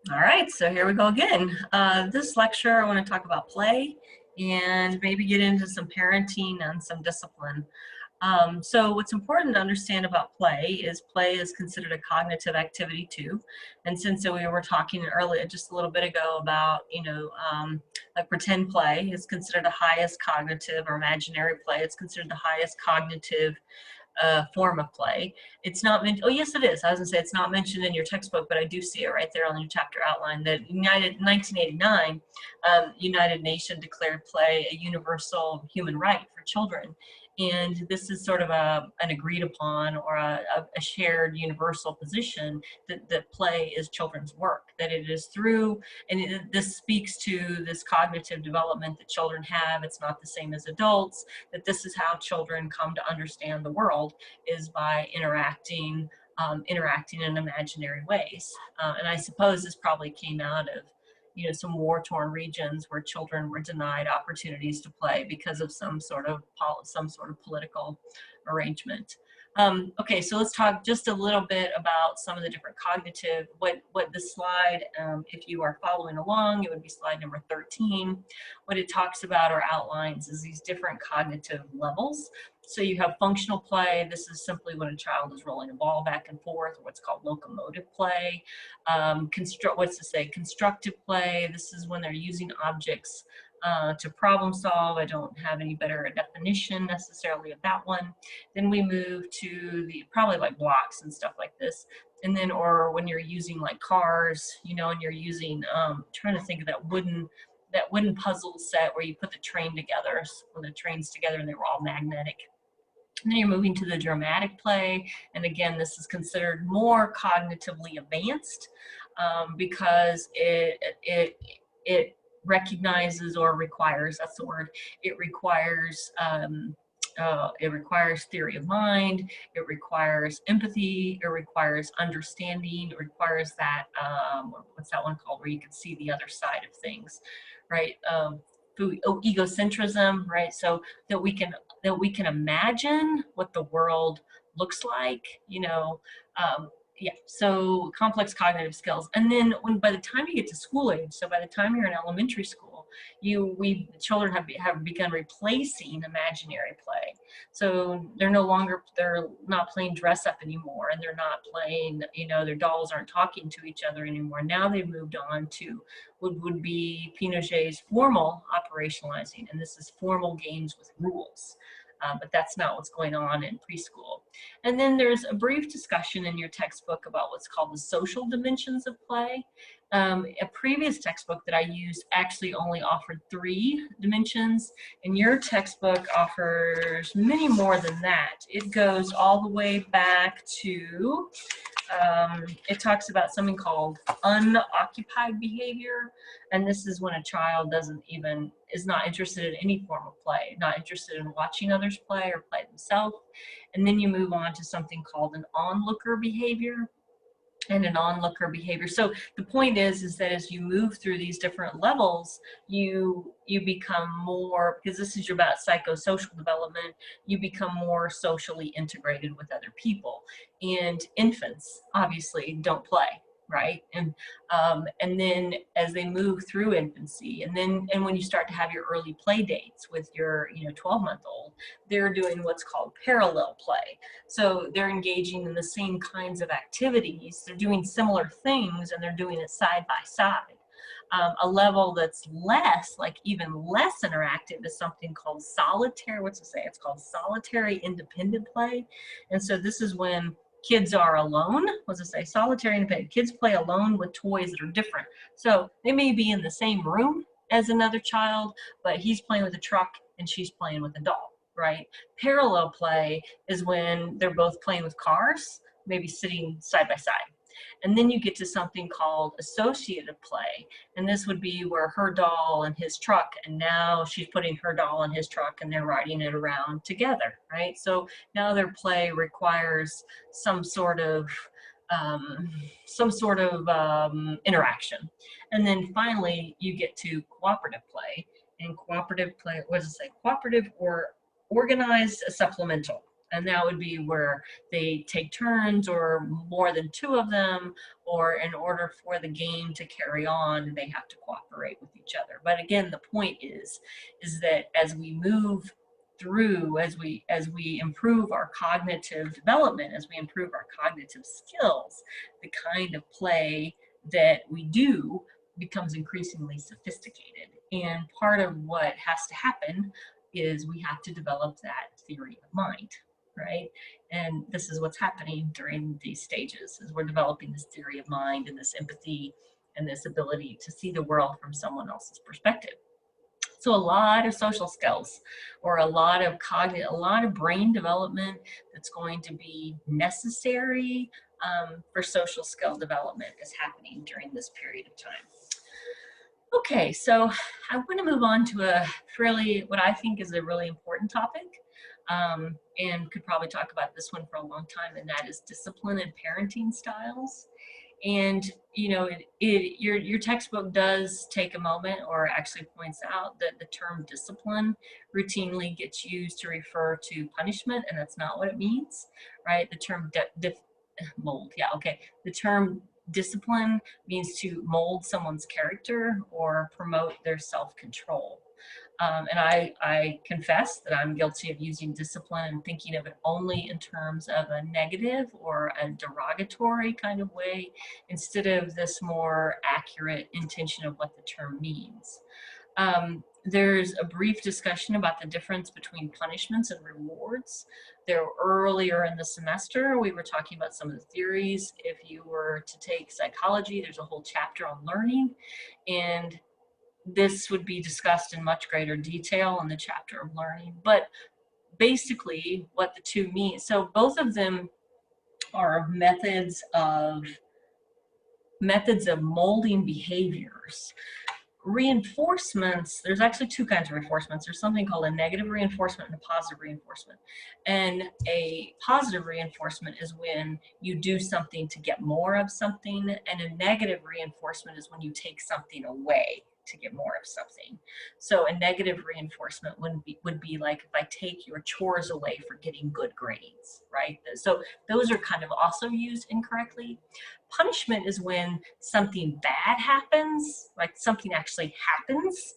All right, so here we go again. This lecture, I want to talk about play and maybe get into some parenting and some discipline. So what's important to understand about play is considered a cognitive activity too. And since we were talking earlier, just a little bit ago about, like pretend play is considered the highest cognitive, or imaginary play, it's considered the highest cognitive form of play. It's not mentioned, oh yes it is, I was gonna say it's not mentioned in your textbook, but I do see it right there on your chapter outline that 1989, United Nations declared play a universal human right for children. And this is sort of an agreed upon or a shared universal position that play is children's work, that it is through, and this speaks to this cognitive development that children have. It's not the same as adults, that this is how children come to understand the world, is by interacting in imaginary ways. And I suppose this probably came out of some war-torn regions where children were denied opportunities to play because of some sort of political arrangement. Okay, so let's talk just a little bit about some of the different cognitive, what the slide, if you are following along, it would be slide number 13. What it talks about or outlines is these different cognitive levels. So you have functional play. This is simply when a child is rolling a ball back and forth, or what's called locomotive play. Constructive play. This is when they're using objects to problem solve. I don't have any better definition necessarily of that one. Then we move to the probably like blocks and stuff like this. And then, or when you're using like cars, and you're using, trying to think of that wooden puzzle set where you put the train together, when the train's together and they were all magnetic. And then you're moving to the dramatic play. And again, this is considered more cognitively advanced because it recognizes or requires, that's the word, it requires theory of mind, it requires empathy, it requires understanding, it requires that, what's that one called, where you can see the other side of things, right? Egocentrism, right? So that we can imagine what the world looks like, yeah, so complex cognitive skills. And then by the time you get to school age, so by the time you're in elementary school, children have begun replacing imaginary play. So they're not playing dress up anymore, and they're not playing, their dolls aren't talking to each other anymore. Now they've moved on to would be Pinochet's formal operationalizing, and this is formal games with rules. But that's not what's going on in preschool. And then there's a brief discussion in your textbook about what's called the social dimensions of play. A previous textbook that I used actually only offered 3 dimensions, and your textbook offers many more than that. It goes all the way back to, it talks about something called unoccupied behavior, and this is when a child is not interested in any form of play, not interested in watching others play or play themselves. And then you move on to something called an onlooker behavior and an onlooker behavior. So the point is that as you move through these different levels, you become more, because this is about psychosocial development, you become more socially integrated with other people. And infants obviously don't play, right? And then as they move through infancy, and when you start to have your early play dates with your 12-month-old, they're doing what's called parallel play. So they're engaging in the same kinds of activities, they're doing similar things, and they're doing it side by side. A level that's even less interactive is something called solitary, it's called solitary independent play. And so this is when kids are alone, solitary independent. Kids play alone with toys that are different. So they may be in the same room as another child, but he's playing with a truck and she's playing with a doll, right? Parallel play is when they're both playing with cars, maybe sitting side by side. And then you get to something called associative play. And this would be where her doll and his truck, and now she's putting her doll in his truck and they're riding it around together, right? So now their play requires some sort of interaction. And then finally, you get to cooperative play. And cooperative play, cooperative or organized supplemental. And that would be where they take turns or more than two of them, or in order for the game to carry on, they have to cooperate with each other. But again, the point is that as we move through, as we improve our cognitive development, as we improve our cognitive skills, the kind of play that we do becomes increasingly sophisticated. And part of what has to happen is we have to develop that theory of mind, right? And this is what's happening during these stages, is we're developing this theory of mind and this empathy and this ability to see the world from someone else's perspective. So a lot of social skills, or a lot of brain development that's going to be necessary for social skill development is happening during this period of time. Okay, so I want to move on to what I think is a really important topic, and could probably talk about this one for a long time, and that is discipline and parenting styles. And your textbook does take a moment, or actually points out that the term discipline routinely gets used to refer to punishment, and that's not what it means, right? The term mold, yeah, okay. The term discipline means to mold someone's character or promote their self-control. And I confess that I'm guilty of using discipline and thinking of it only in terms of a negative or a derogatory kind of way, instead of this more accurate intention of what the term means. There's a brief discussion about the difference between punishments and rewards. There, earlier in the semester, we were talking about some of the theories. If you were to take psychology, there's a whole chapter on learning, and this would be discussed in much greater detail in the chapter of learning. But basically what the two mean, so both of them are methods of molding behaviors. Reinforcements, there's actually two kinds of reinforcements. There's something called a negative reinforcement and a positive reinforcement. And a positive reinforcement is when you do something to get more of something, and a negative reinforcement is when you take something away to get more of something. So a negative reinforcement would be like if I take your chores away for getting good grades, right? So those are kind of also used incorrectly. Punishment is when something bad happens, like something actually happens,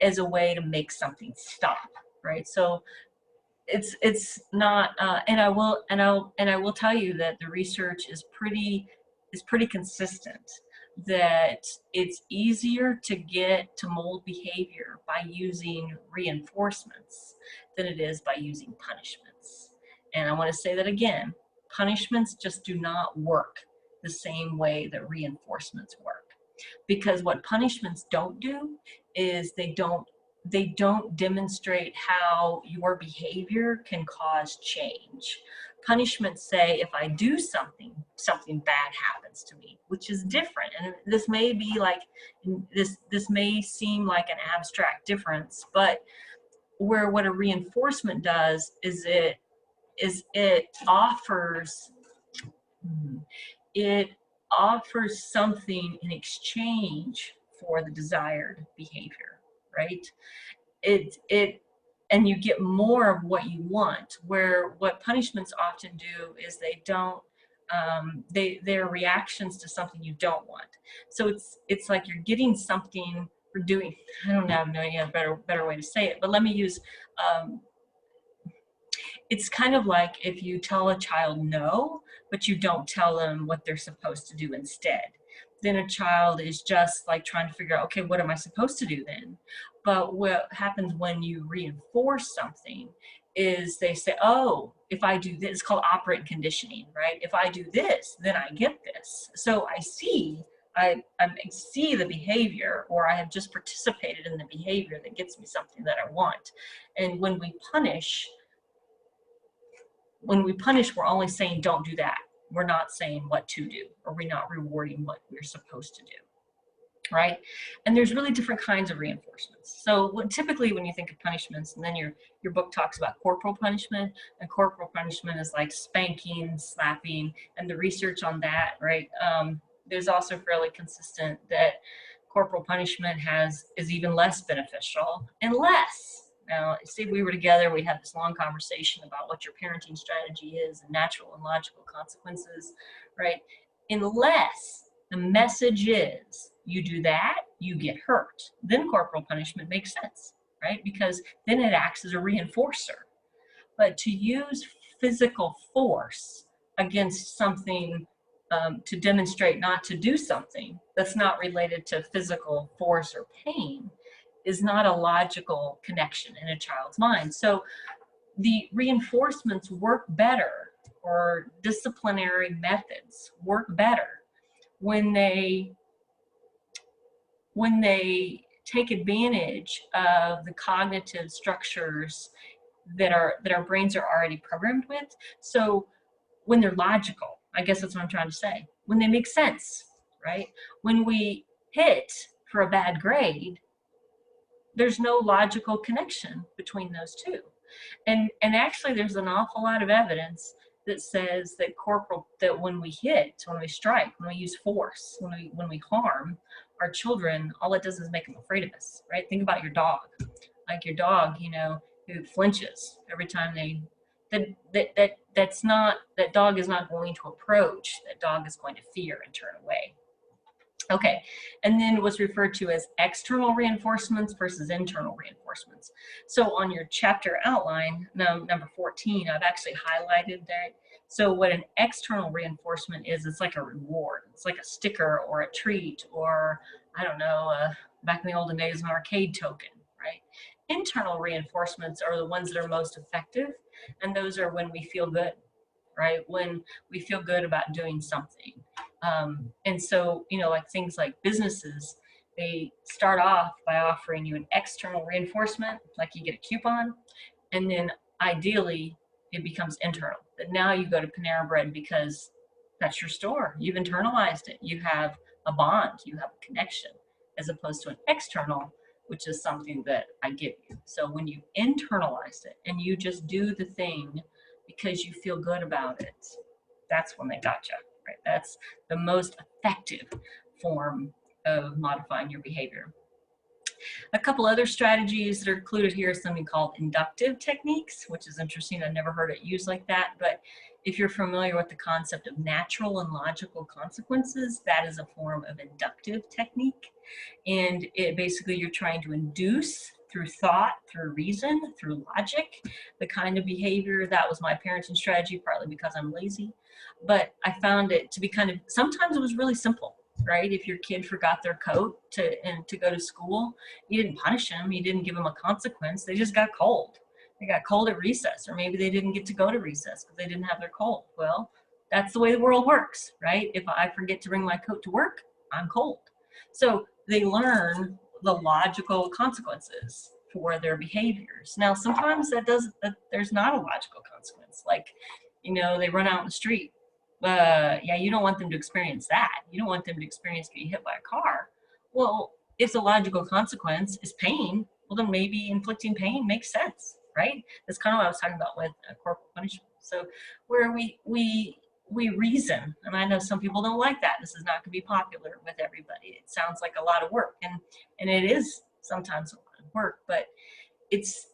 as a way to make something stop, right? So it's not, and I will tell you that the research is pretty consistent, that it's easier to get to mold behavior by using reinforcements than it is by using punishments. And I want to say that again, punishments just do not work the same way that reinforcements work. Because what punishments don't do is they don't demonstrate how your behavior can cause change. Punishments say, if I do something bad happens to me, which is different. And this may be like, this may seem like an abstract difference, but what a reinforcement does is it offers something in exchange for the desired behavior, right? And you get more of what you want, where what punishments often do is they're reactions to something you don't want. So it's like you're getting something for doing, I don't have no idea a better way to say it, but let me use, it's kind of like if you tell a child no, but you don't tell them what they're supposed to do instead. Then a child is just like trying to figure out, okay, what am I supposed to do then? But what happens when you reinforce something is they say, oh, if I do this, it's called operant conditioning, right? If I do this, then I get this. So I see the behavior, or I have just participated in the behavior that gets me something that I want. And when we punish, we're only saying don't do that. We're not saying what to do, or we're not rewarding what we're supposed to do, right? And there's really different kinds of reinforcements. So typically when you think of punishments, and then your book talks about corporal punishment, and corporal punishment is like spanking, slapping, and the research on that, right? There's also fairly consistent that corporal punishment is even less beneficial unless, say we were together, we had this long conversation about what your parenting strategy is and natural and logical consequences, right? Unless the message is you do that, you get hurt, then corporal punishment makes sense, right? Because then it acts as a reinforcer. But to use physical force against something to demonstrate not to do something that's not related to physical force or pain is not a logical connection in a child's mind. So the reinforcements work better, or disciplinary methods work better when they take advantage of the cognitive structures that our brains are already programmed with. So when they're logical, I guess that's what I'm trying to say. When they make sense, right? When we hit for a bad grade, there's no logical connection between those two. And actually there's an awful lot of evidence that says that when we hit, when we strike, when we use force, when we harm our children, all it does is make them afraid of us, right? Think about your dog. Like your dog, who flinches every time that dog is not going to approach. That dog is going to fear and turn away. Okay, and then what's referred to as external reinforcements versus internal reinforcements. So on your chapter outline, number 14, I've actually highlighted that. So what an external reinforcement is, it's like a reward. It's like a sticker or a treat, or I don't know, back in the olden days, an arcade token, right? Internal reinforcements are the ones that are most effective, and those are when we feel good, right? When we feel good about doing something. And so, like things like businesses, they start off by offering you an external reinforcement, like you get a coupon, and then ideally it becomes internal. But now you go to Panera Bread because that's your store. You've internalized it. You have a bond, you have a connection, as opposed to an external, which is something that I give you. So when you internalize it and you just do the thing because you feel good about it, that's when they gotcha, right? That's the most effective form of modifying your behavior. A couple other strategies that are included here is something called inductive techniques, which is interesting. I've never heard it used like that, but if you're familiar with the concept of natural and logical consequences, that is a form of inductive technique. And it basically, you're trying to induce through thought, through reason, through logic, the kind of behavior. That was my parenting strategy, partly because I'm lazy. But I found it to be sometimes it was really simple, right? If your kid forgot their coat to go to school, you didn't punish them, you didn't give them a consequence, they just got cold. They got cold at recess, or maybe they didn't get to go to recess because they didn't have their coat. Well, that's the way the world works, right? If I forget to bring my coat to work, I'm cold. So they learn the logical consequences for their behaviors. Now, sometimes there's not a logical consequence. Like, they run out in the street. Yeah, you don't want them to experience that. You don't want them to experience getting hit by a car. Well, if the logical consequence is pain, well, then maybe inflicting pain makes sense, right? That's kind of what I was talking about with corporal punishment. So where we reason, and I know some people don't like that. This is not going to be popular with everybody. It sounds like a lot of work, and it is sometimes a lot of work, but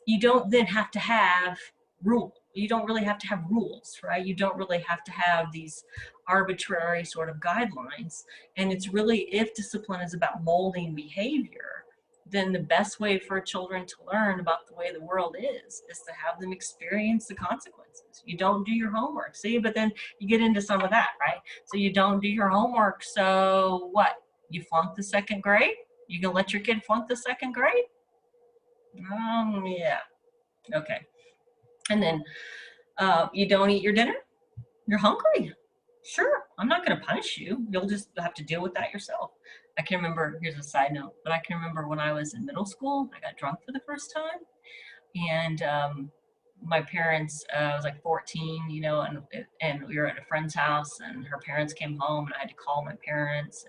you don't then have to have rules. You don't really have to have rules, right? You don't really have to have these arbitrary sort of guidelines. And it's really, if discipline is about molding behavior, then the best way for children to learn about the way the world is to have them experience the consequences. You don't do your homework, see, but then you get into some of that, right? So you don't do your homework, so what? You flunk the second grade? You gonna let your kid flunk the second grade? Yeah, okay. And then you don't eat your dinner? You're hungry. Sure, I'm not going to punish you. You'll just have to deal with that yourself. I can remember, here's a side note, but I can remember when I was in middle school, I got drunk for the first time. And my parents, I was like 14, and we were at a friend's house, and her parents came home, and I had to call my parents.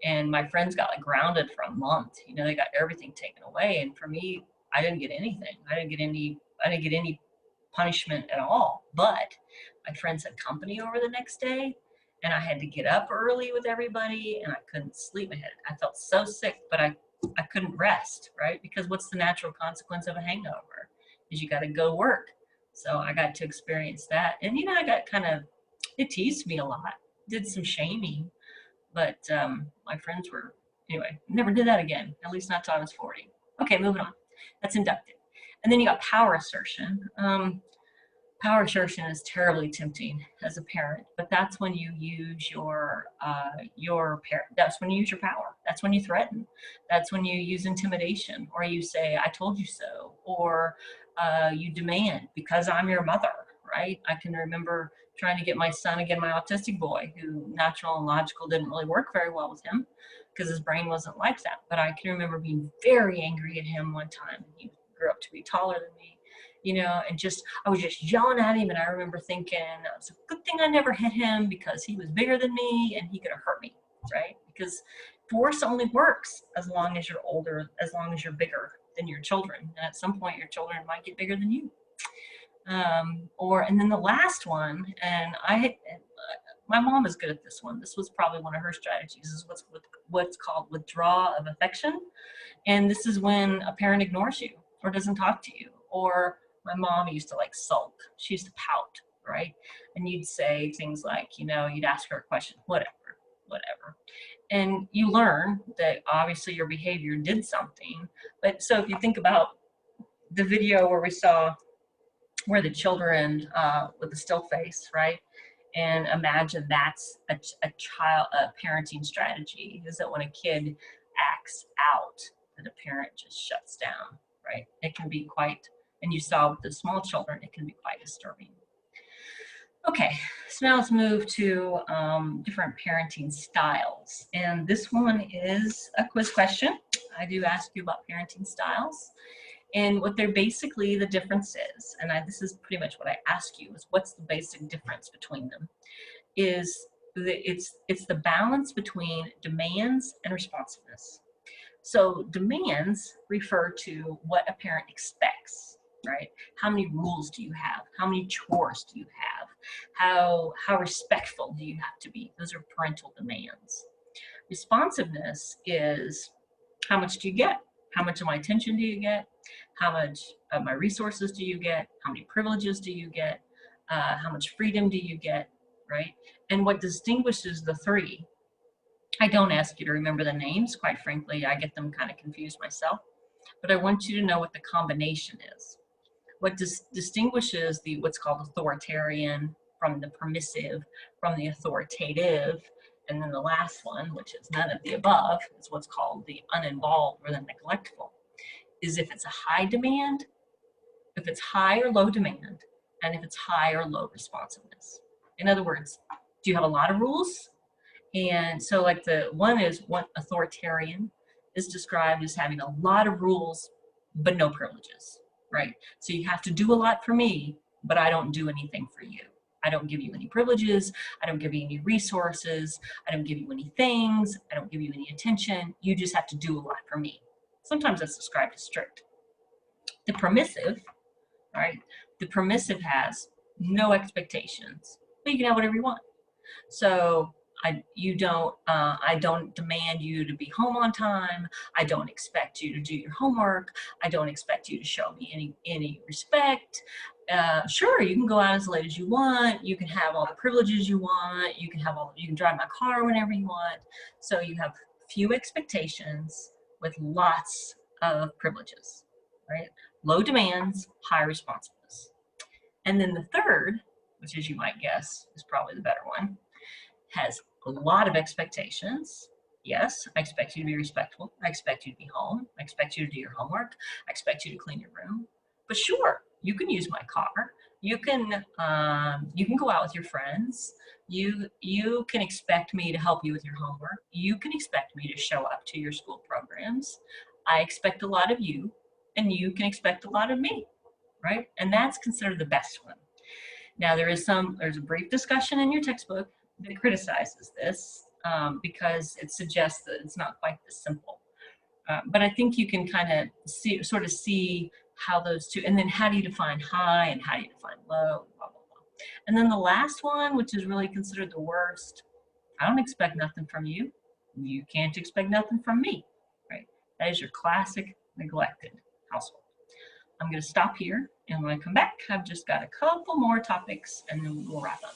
And my friends got like grounded for a month. They got everything taken away. And for me, I didn't get anything. I didn't get any punishment at all. But my friends had company over the next day, and I had to get up early with everybody, and I couldn't sleep. I felt so sick, but I I couldn't rest, right? Because what's the natural consequence of a hangover? Is you got to go work. So I got to experience that. And, you know, I got kind of, it teased me a lot, did some shaming, but my friends were, anyway, never did that again, at least not till I was 40. Okay, moving on. That's inductive. And then you got power assertion. Power assertion is terribly tempting as a parent, but that's when you use your parent. That's when you use your power. That's when you threaten. That's when you use intimidation, or you say, "I told you so," or you demand because I'm your mother. Right? I can remember trying to get my son, again, my autistic boy, who natural and logical didn't really work very well with him because his brain wasn't like that. But I can remember being very angry at him one time. He grew up to be taller than me, you know, and I was just yelling at him. And I remember thinking, it's a good thing I never hit him because he was bigger than me and he could have hurt me, right? Because force only works as long as you're older, as long as you're bigger than your children. And at some point, your children might get bigger than you. And then the last one, and my mom is good at this one. This was probably one of her strategies, is what's called withdrawal of affection. And this is when a parent ignores you or doesn't talk to you. Or my mom used to like sulk. She used to pout, right? And you'd say things like, you know, you'd ask her a question, whatever. And you learn that obviously your behavior did something. But so if you think about the video where we saw where the children with the still face, right? And imagine that's a parenting strategy, is that when a kid acts out, that a parent just shuts down, right? It can be quite, and you saw with the small children, it can be quite disturbing. Okay, so now let's move to different parenting styles. And this one is a quiz question. I do ask you about parenting styles. And what they're basically, the difference is, and this is pretty much what I ask you, is what's the basic difference between them, is it's the balance between demands and responsiveness. So demands refer to what a parent expects, right? How many rules do you have? How many chores do you have? How respectful do you have to be? Those are parental demands. Responsiveness is, how much do you get? How much of my attention do you get? How much of my resources do you get? How many privileges do you get? How much freedom do you get, right? And what distinguishes the three, I don't ask you to remember the names, quite frankly, I get them kind of confused myself, but I want you to know what the combination is. What distinguishes the what's called authoritarian from the permissive, from the authoritative, and then the last one, which is none of the above, is what's called the uninvolved or the neglectful, is if it's a high demand, if it's high or low demand, and if it's high or low responsiveness. In other words, do you have a lot of rules? And so like the one is, what authoritarian is described as having a lot of rules, but no privileges, right? So you have to do a lot for me, but I don't do anything for you. I don't give you any privileges. I don't give you any resources. I don't give you any things. I don't give you any attention. You just have to do a lot for me. Sometimes that's described as strict. The permissive, right? The permissive has no expectations, but you can have whatever you want. So I don't demand you to be home on time. I don't expect you to do your homework. I don't expect you to show me any respect. Sure, you can go out as late as you want. You can have all the privileges you want. You can drive my car whenever you want. So you have few expectations with lots of privileges, right? Low demands, high responsiveness. And then the third, which as you might guess is probably the better one, has a lot of expectations. Yes, I expect you to be respectful. I expect you to be home. I expect you to do your homework. I expect you to clean your room. But sure, you can use my car. You can go out with your friends. You can expect me to help you with your homework. You can expect me to show up to your school programs. I expect a lot of you, and you can expect a lot of me, right? And that's considered the best one. Now there's a brief discussion in your textbook that criticizes this because it suggests that it's not quite this simple. But I think you can kind of see how those two, and then how do you define high and how do you define low, blah, blah, blah. And then the last one, which is really considered the worst, I don't expect nothing from you. You can't expect nothing from me, right? That is your classic neglected household. I'm going to stop here, and when I come back, I've just got a couple more topics, and then we'll wrap up.